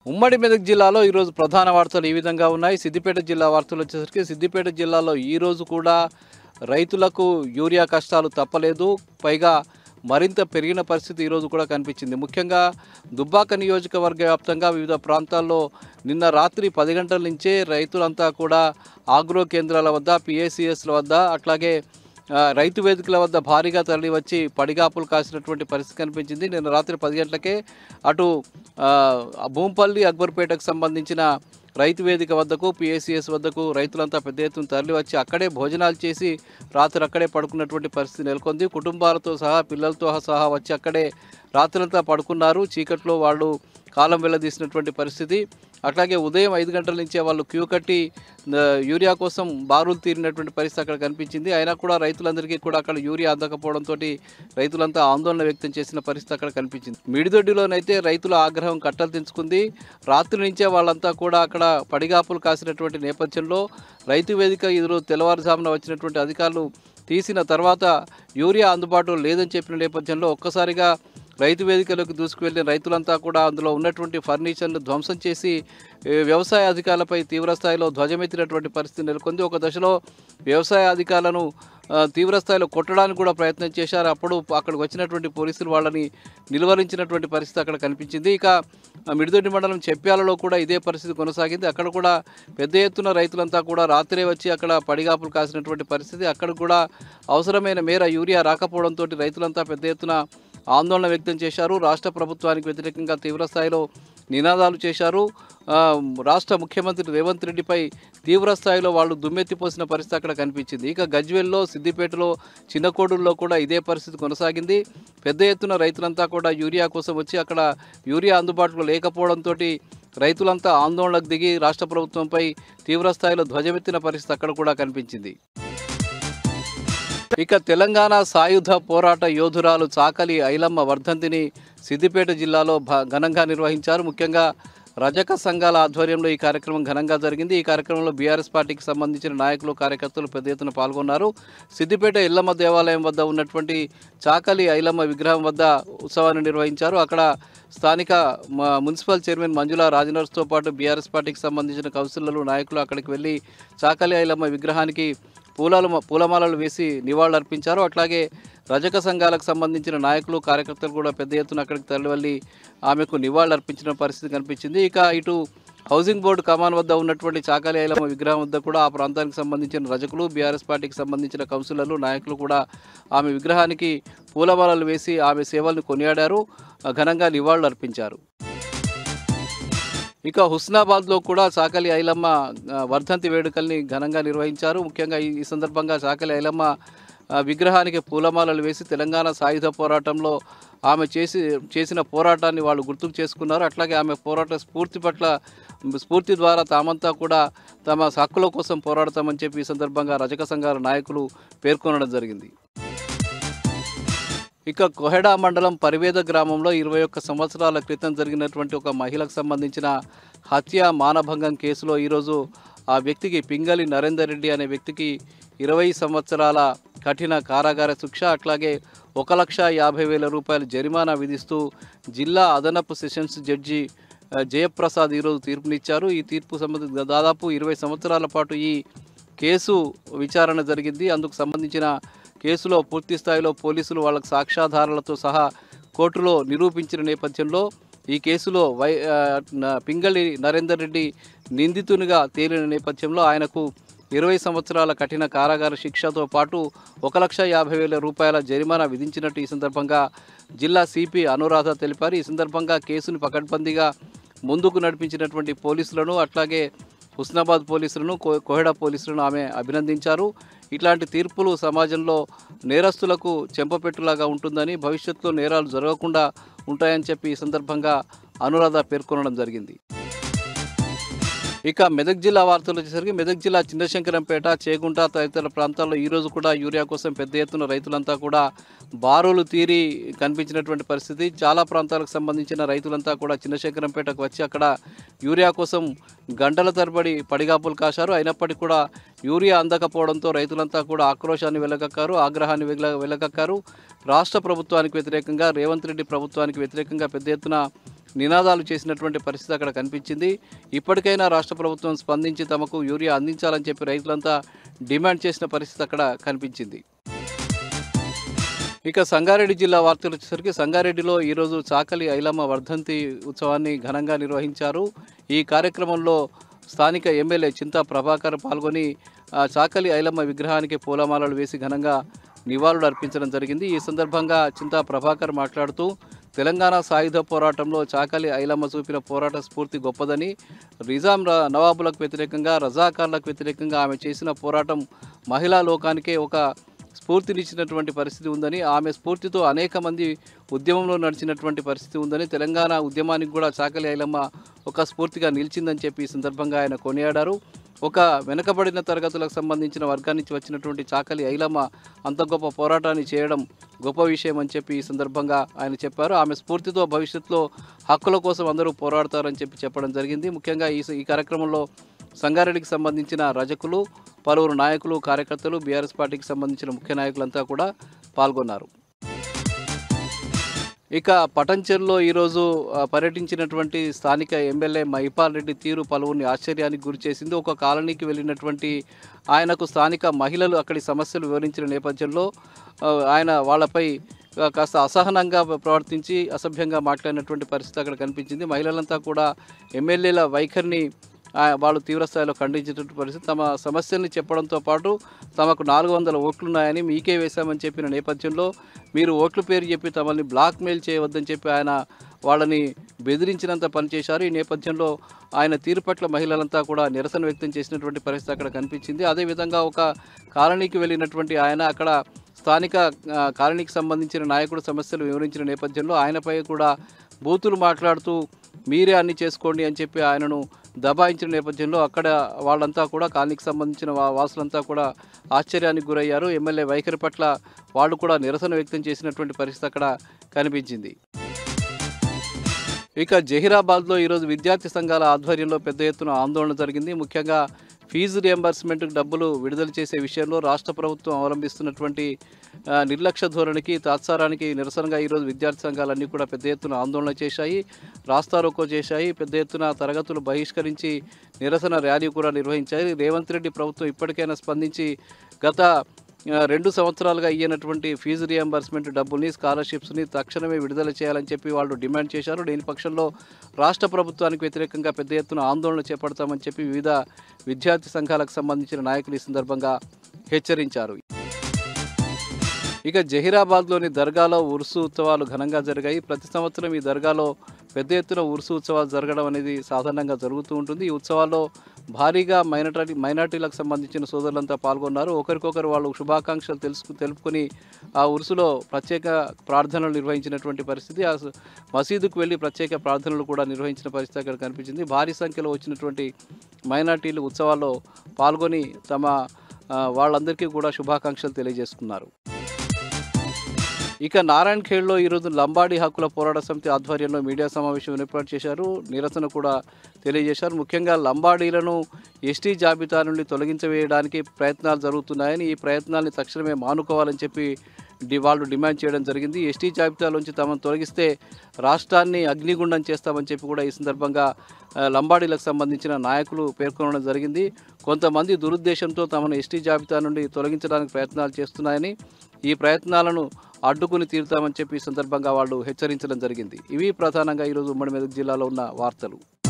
ఉమ్మడి మెదక్ జిల్లాలో ఈరోజు ప్రధాన వార్తలు ఈ విధంగా ఉన్నాయి. సిద్దిపేట జిల్లా వార్తలు వచ్చేసరికి సిద్దిపేట జిల్లాలో ఈరోజు కూడా రైతులకు యూరియా కష్టాలు తప్పలేదు. పైగా మరింత పెరిగిన పరిస్థితి ఈరోజు కూడా కనిపించింది. ముఖ్యంగా దుబ్బాక నియోజకవర్గ వ్యాప్తంగా వివిధ ప్రాంతాల్లో నిన్న రాత్రి 10 గంటల నుంచే రైతులంతా కూడా ఆగ్రో కేంద్రాల వద్ద, పిఏసిఎస్ల వద్ద, అట్లాగే రైతు వేదికల వద్ద భారీగా తరలి వచ్చి పడిగాపులు కాసినటువంటి పరిస్థితి కనిపించింది. నిన్న రాత్రి 10 గంటలకే అటు భూంపల్లి, అక్బర్పేటకు సంబంధించిన రైతు వేదిక వద్దకు, పిఏసిఎస్ వద్దకు రైతులంతా పెద్ద ఎత్తున తరలి వచ్చి అక్కడే భోజనాలు చేసి రాత్రి అక్కడే పడుకున్నటువంటి పరిస్థితి నెలకొంది. కుటుంబాలతో సహా, పిల్లలతో సహా వచ్చి అక్కడే రాత్రంతా పడుకున్నారు. చీకట్లో వాళ్ళు కాలం వెళ్లదీసినటువంటి పరిస్థితి. అట్లాగే ఉదయం 5 గంటల నుంచే వాళ్ళు క్యూ కట్టి యూరియా కోసం బారులు తీరినటువంటి పరిస్థితి అక్కడ కనిపించింది. అయినా కూడా రైతులందరికీ కూడా అక్కడ యూరియా అందకపోవడంతో రైతులంతా ఆందోళన వ్యక్తం చేసిన పరిస్థితి అక్కడ కనిపించింది. మిడిదొడ్డిలోనైతే రైతుల ఆగ్రహం కట్టలు తెంచుకుంది. రాత్రి నుంచే వాళ్ళంతా కూడా అక్కడ పడిగాపులు కాసినటువంటి నేపథ్యంలో రైతు వేదిక ఎదురు తెల్లవారుజామున వచ్చినటువంటి అధికారులు తీసిన తర్వాత యూరియా అందుబాటులో లేదని చెప్పిన నేపథ్యంలో ఒక్కసారిగా రైతు వేదికలోకి దూసుకువెళ్ళిన రైతులంతా కూడా అందులో ఉన్నటువంటి ఫర్నిచర్ను ధ్వంసం చేసి వ్యవసాయ అధికారులపై తీవ్రస్థాయిలో ధ్వజమెత్తినటువంటి పరిస్థితి నెలకొంది. ఒక దశలో వ్యవసాయ అధికారులను తీవ్రస్థాయిలో కొట్టడానికి కూడా ప్రయత్నం చేశారు. అప్పుడు అక్కడికి వచ్చినటువంటి పోలీసులు వాళ్ళని నిలువరించినటువంటి పరిస్థితి అక్కడ కనిపించింది. ఇక మిడిదొడ్డి మండలం చెప్పాలలో కూడా ఇదే పరిస్థితి కొనసాగింది. అక్కడ కూడా పెద్ద ఎత్తున రైతులంతా కూడా రాత్రే వచ్చి అక్కడ పడిగాపులు కాసినటువంటి పరిస్థితి. అక్కడ కూడా అవసరమైన మేర యూరియా రాకపోవడంతో రైతులంతా పెద్ద ఎత్తున ఆందోళన వ్యక్తం చేశారు. రాష్ట్ర ప్రభుత్వానికి వ్యతిరేకంగా తీవ్రస్థాయిలో నినాదాలు చేశారు. రాష్ట్ర ముఖ్యమంత్రి రేవంత్ రెడ్డిపై తీవ్రస్థాయిలో వాళ్ళు దుమ్మెత్తిపోసిన పరిస్థితి అక్కడ కనిపించింది. ఇక గజ్వేల్లో, సిద్దిపేటలో, చిన్నకోడూరులో కూడా ఇదే పరిస్థితి కొనసాగింది. పెద్ద ఎత్తున రైతులంతా కూడా యూరియా కోసం వచ్చి అక్కడ యూరియా అందుబాటులో లేకపోవడంతో రైతులంతా ఆందోళనకు దిగి రాష్ట్ర ప్రభుత్వంపై తీవ్రస్థాయిలో ధ్వజమెత్తిన పరిస్థితి అక్కడ కూడా కనిపించింది. ఇక తెలంగాణ సాయుధ పోరాట యోధురాలు చాకలి ఐలమ్మ వర్ధంతిని సిద్దిపేట జిల్లాలో ఘనంగా నిర్వహించారు. ముఖ్యంగా రజక సంఘాల ఆధ్వర్యంలో ఈ కార్యక్రమం ఘనంగా జరిగింది. ఈ కార్యక్రమంలో బీఆర్ఎస్ పార్టీకి సంబంధించిన నాయకులు, కార్యకర్తలు పెద్ద ఎత్తున పాల్గొన్నారు. సిద్దిపేట ఎల్లమ్మ దేవాలయం వద్ద ఉన్నటువంటి చాకలి ఐలమ్మ విగ్రహం వద్ద ఉత్సవాన్ని నిర్వహించారు. అక్కడ స్థానిక మున్సిపల్ చైర్మన్ మంజుల రాజనర్స్తో పాటు బీఆర్ఎస్ పార్టీకి సంబంధించిన కౌన్సిలర్లు, నాయకులు అక్కడికి వెళ్ళి చాకలి ఐలమ్మ విగ్రహానికి పూలమాలలు వేసి నివాళులర్పించారు. అట్లాగే రజక సంఘాలకు సంబంధించిన నాయకులు, కార్యకర్తలు కూడా పెద్ద ఎత్తున అక్కడికి తరలివెళ్ళి ఆమెకు నివాళులర్పించిన పరిస్థితి కనిపించింది. ఇక ఇటు హౌసింగ్ బోర్డు కమాన్ వద్ద ఉన్నటువంటి చాకలి ఐలమ్మ విగ్రహం వద్ద కూడా ఆ ప్రాంతానికి సంబంధించిన రజకులు, బీఆర్ఎస్ పార్టీకి సంబంధించిన కౌన్సిలర్లు, నాయకులు కూడా ఆమె విగ్రహానికి పూలమాలలు వేసి ఆమె సేవలను కొనియాడారు, ఘనంగా నివాళులు అర్పించారు. ఇక హుస్నాబాద్లో కూడా చాకలి ఐలమ్మ వర్ధంతి వేడుకల్ని ఘనంగా నిర్వహించారు. ముఖ్యంగా ఈ సందర్భంగా చాకలి ఐలమ్మ విగ్రహానికి పూలమాలలు వేసి తెలంగాణ సాయుధ పోరాటంలో ఆమె చేసిన పోరాటాన్ని వాళ్ళు గుర్తుకు చేసుకున్నారు. అట్లాగే ఆమె పోరాట స్ఫూర్తి ద్వారా తామంతా కూడా తమ హక్కుల కోసం పోరాడతామని చెప్పి ఈ సందర్భంగా రజక సంఘాల నాయకులు పేర్కొనడం జరిగింది. ఇక కొహెడా మండలం పరివేద గ్రామంలో 21 సంవత్సరాల క్రితం జరిగినటువంటి ఒక మహిళకు సంబంధించిన హత్య, మానభంగం కేసులో ఈరోజు ఆ వ్యక్తికి, పింగళి నరేందర్ రెడ్డి అనే వ్యక్తికి 20 సంవత్సరాల కఠిన కారాగార శిక్ష, అట్లాగే 1,50,000 రూపాయల జరిమానా విధిస్తూ జిల్లా అదనపు సెషన్స్ జడ్జి జయప్రసాద్ ఈరోజు తీర్పునిచ్చారు. ఈ తీర్పు సంబంధించి దాదాపు 20 సంవత్సరాల పాటు ఈ కేసు విచారణ జరిగింది. అందుకు సంబంధించిన కేసులో పూర్తి స్థాయిలో పోలీసులు వాళ్ళకు సాక్ష్యాధారాలతో సహా కోర్టులో నిరూపించిన నేపథ్యంలో ఈ కేసులో పింగళి నరేందర్ రెడ్డి నిందితునిగా తేలిన నేపథ్యంలో ఆయనకు 20 సంవత్సరాల కఠిన కారాగార శిక్షతో పాటు 1,50,000 రూపాయల జరిమానా విధించినట్టు ఈ సందర్భంగా జిల్లా సిపి అనురాధ తెలిపారు. ఈ సందర్భంగా కేసును పకడ్బందీగా ముందుకు నడిపించినటువంటి పోలీసులను, అట్లాగే హుస్నాబాద్ పోలీసులను, కోహెడా పోలీసులను ఆమె అభినందించారు. ఇట్లాంటి తీర్పులు సమాజంలో నేరస్తులకు చెంపపెట్టులాగా ఉంటుందని, భవిష్యత్తులో నేరాలు జరగకుండా ఉంటాయని చెప్పి ఈ సందర్భంగా అనురాధ పేర్కొనడం జరిగింది. ఇక మెదక్ జిల్లా వార్తలు వచ్చేసరికి మెదక్ జిల్లా చిన్నశంకరంపేట, చేగుంట తదితర ప్రాంతాల్లో ఈరోజు కూడా యూరియా కోసం పెద్ద ఎత్తున రైతులంతా కూడా బారులు తీరి కనిపించినటువంటి పరిస్థితి. చాలా ప్రాంతాలకు సంబంధించిన రైతులంతా కూడా చిన్నశంకరంపేటకు వచ్చి అక్కడ యూరియా కోసం గంటల తరబడి పడిగాపులు కాశారు. అయినప్పటికీ కూడా యూరియా అందకపోవడంతో రైతులంతా కూడా ఆక్రోశాన్ని వెలగక్కారు, ఆగ్రహాన్ని వెలగక్కారు. రాష్ట్ర ప్రభుత్వానికి వ్యతిరేకంగా, రేవంత్ రెడ్డి ప్రభుత్వానికి వ్యతిరేకంగా పెద్ద ఎత్తున నినాదాలు చేసినటువంటి పరిస్థితి అక్కడ కనిపించింది. ఇప్పటికైనా రాష్ట్ర ప్రభుత్వం స్పందించి తమకు యూరియా అందించాలని చెప్పి రైతులంతా డిమాండ్ చేసిన పరిస్థితి అక్కడ కనిపించింది. ఇక సంగారెడ్డి జిల్లా వార్తలు వచ్చేసరికి సంగారెడ్డిలో ఈరోజు చాకలి ఐలమ్మ వర్ధంతి ఉత్సవాన్ని ఘనంగా నిర్వహించారు. ఈ కార్యక్రమంలో స్థానిక ఎమ్మెల్యే చింతా ప్రభాకర్ పాల్గొని చాకలి ఐలమ్మ విగ్రహానికి పూలమాలలు వేసి ఘనంగా నివాళులు అర్పించడం జరిగింది. ఈ సందర్భంగా చింతా ప్రభాకర్ మాట్లాడుతూ తెలంగాణ సాయుధ పోరాటంలో చాకలి ఐలమ్మ చూపిన పోరాట స్ఫూర్తి గొప్పదని, నిజాం నవాబులకు వ్యతిరేకంగా రజాకార్లకు వ్యతిరేకంగా ఆమె చేసిన పోరాటం మహిళా లోకానికే ఒక స్ఫూర్తినిచ్చినటువంటి పరిస్థితి ఉందని, ఆమె స్ఫూర్తితో అనేక మంది ఉద్యమంలో నడిచినటువంటి పరిస్థితి ఉందని, తెలంగాణ ఉద్యమానికి కూడా చాకలి ఐలమ్మ ఒక స్ఫూర్తిగా నిలిచిందని చెప్పి ఈ సందర్భంగా ఆయన కొనియాడారు. ఒక వెనుకబడిన తరగతులకు సంబంధించిన వర్గాన్ని నుంచి వచ్చినటువంటి చాకలి ఐలమ్మ అంత గొప్ప పోరాటాన్ని చేయడం గొప్ప విషయం అని చెప్పి ఈ సందర్భంగా ఆయన చెప్పారు. ఆమె స్ఫూర్తితో భవిష్యత్తులో హక్కుల కోసం అందరూ పోరాడతారని చెప్పడం జరిగింది. ముఖ్యంగా ఈ కార్యక్రమంలో సంగారెడ్డికి సంబంధించిన రజకులు, పలువురు నాయకులు, కార్యకర్తలు, బీఆర్ఎస్ పార్టీకి సంబంధించిన ముఖ్య నాయకులంతా కూడా పాల్గొన్నారు. ఇక పటంచెరులో ఈరోజు పర్యటించినటువంటి స్థానిక ఎమ్మెల్యే మహిపాల్ రెడ్డి తీరు పలువురిని ఆశ్చర్యానికి గురి చేసింది. ఒక కాలనీకి వెళ్ళినటువంటి ఆయనకు స్థానిక మహిళలు అక్కడి సమస్యలు వివరించిన నేపథ్యంలో ఆయన వాళ్ళపై కాస్త అసహనంగా ప్రవర్తించి అసభ్యంగా మాట్లాడినటువంటి పరిస్థితి అక్కడ కనిపించింది. మహిళలంతా కూడా ఎమ్మెల్యేల వైఖరిని వాళ్ళు తీవ్రస్థాయిలో ఖండించేటువంటి పరిస్థితి. తమ సమస్యల్ని చెప్పడంతో పాటు తమకు 400 ఓట్లున్నాయని మీకే వేశామని చెప్పిన నేపథ్యంలో మీరు ఓట్ల పేరు చెప్పి తమల్ని బ్లాక్మెయిల్ చేయవద్దని చెప్పి ఆయన వాళ్ళని బెదిరించినంత పనిచేశారు. ఈ నేపథ్యంలో ఆయన తీరు పట్ల మహిళలంతా కూడా నిరసన వ్యక్తం చేసినటువంటి పరిస్థితి అక్కడ కనిపించింది. అదేవిధంగా ఒక కాలనీకి వెళ్ళినటువంటి ఆయన అక్కడ స్థానిక కాలనీకి సంబంధించిన నాయకుడు సమస్యలు వివరించిన నేపథ్యంలో ఆయనపై కూడా బూతులు మాట్లాడుతూ మీరే అన్ని చేసుకోండి అని చెప్పి ఆయనను దబాయించిన నేపథ్యంలో అక్కడ వాళ్ళంతా కూడా కాలనీకి సంబంధించిన వాసులంతా కూడా ఆశ్చర్యానికి గురయ్యారు. ఎమ్మెల్యే వైఖరి పట్ల వాళ్ళు కూడా నిరసన వ్యక్తం చేసినటువంటి పరిస్థితి అక్కడ కనిపించింది. ఇక జహీరాబాద్లో ఈరోజు విద్యార్థి సంఘాల ఆధ్వర్యంలో పెద్ద ఎత్తున ఆందోళన జరిగింది. ముఖ్యంగా ఫీజు రియంబర్స్మెంట్కి డబ్బులు విడుదల చేసే విషయంలో రాష్ట్ర ప్రభుత్వం అవలంబిస్తున్నటువంటి నిర్లక్ష్య ధోరణికి, తాత్సారానికి నిరసనగా ఈరోజు విద్యార్థి సంఘాలన్నీ కూడా పెద్ద ఎత్తున ఆందోళన చేశాయి, రాస్తారోకో చేశాయి, పెద్ద ఎత్తున తరగతులు బహిష్కరించి నిరసన ర్యాలీ కూడా నిర్వహించాయి. రేవంత్ రెడ్డి ప్రభుత్వం ఇప్పటికైనా స్పందించి గత 2 సంవత్సరాలుగా ఇయ్యనటువంటి ఫీజు రియంబర్స్మెంట్ డబ్బుల్ని, స్కాలర్షిప్స్ని తక్షణమే విడుదల చేయాలని చెప్పి వాళ్ళు డిమాండ్ చేశారు. దీని పక్షంలో రాష్ట్ర ప్రభుత్వానికి వ్యతిరేకంగా పెద్ద ఎత్తున ఆందోళన చేపడతామని చెప్పి వివిధ విద్యార్థి సంఘాలకు సంబంధించిన నాయకులు ఈ సందర్భంగా హెచ్చరించారు. ఇక జహీరాబాద్లోని దర్గాలో ఉర్సు ఉత్సవాలు ఘనంగా జరిగాయి. ప్రతి సంవత్సరం ఈ దర్గాలో పెద్ద ఎత్తున ఉర్సు ఉత్సవాలు జరగడం అనేది సాధారణంగా జరుగుతూ ఉంటుంది. ఈ ఉత్సవాల్లో భారీగా మైనార్టీలకు సంబంధించిన సోదరులంతా పాల్గొన్నారు. ఒకరికొకరు వాళ్ళు శుభాకాంక్షలు తెలుపుకొని ఆ ఉర్సులో ప్రత్యేక ప్రార్థనలు నిర్వహించినటువంటి పరిస్థితి, ఆ మసీదుకు వెళ్ళి ప్రత్యేక ప్రార్థనలు కూడా నిర్వహించిన పరిస్థితి అక్కడ కనిపించింది. భారీ సంఖ్యలో వచ్చినటువంటి మైనార్టీలు ఉత్సవాల్లో పాల్గొని వాళ్ళందరికీ కూడా శుభాకాంక్షలు తెలియజేసుకున్నారు. ఇక నారాయణఖేడ్లో ఈరోజు లంబాడీ హక్కుల పోరాట సమితి ఆధ్వర్యంలో మీడియా సమావేశం ఏర్పాటు చేశారు. నిరసన కూడా తెలియజేశారు. ముఖ్యంగా లంబాడీలను ఎస్టీ జాబితా నుండి తొలగించవేయడానికి ప్రయత్నాలు జరుగుతున్నాయని, ఈ ప్రయత్నాల్ని తక్షణమే మానుకోవాలని చెప్పి వాళ్ళు డిమాండ్ చేయడం జరిగింది. ఎస్టీ జాబితాలోంచి తమను తొలగిస్తే రాష్ట్రాన్ని అగ్నిగుండం చేస్తామని చెప్పి కూడా ఈ సందర్భంగా లంబాడీలకు సంబంధించిన నాయకులు పేర్కొనడం జరిగింది. కొంతమంది దురుద్దేశంతో తమను ఎస్టీ జాబితా నుండి తొలగించడానికి ప్రయత్నాలు చేస్తున్నాయని, ఈ ప్రయత్నాలను అడ్డుకుని తీరుతామని చెప్పి ఈ సందర్భంగా వాళ్ళు హెచ్చరించడం జరిగింది. ఇవి ప్రధానంగా ఈరోజు ఉమ్మడి మెదక్ జిల్లాలో ఉన్న వార్తలు.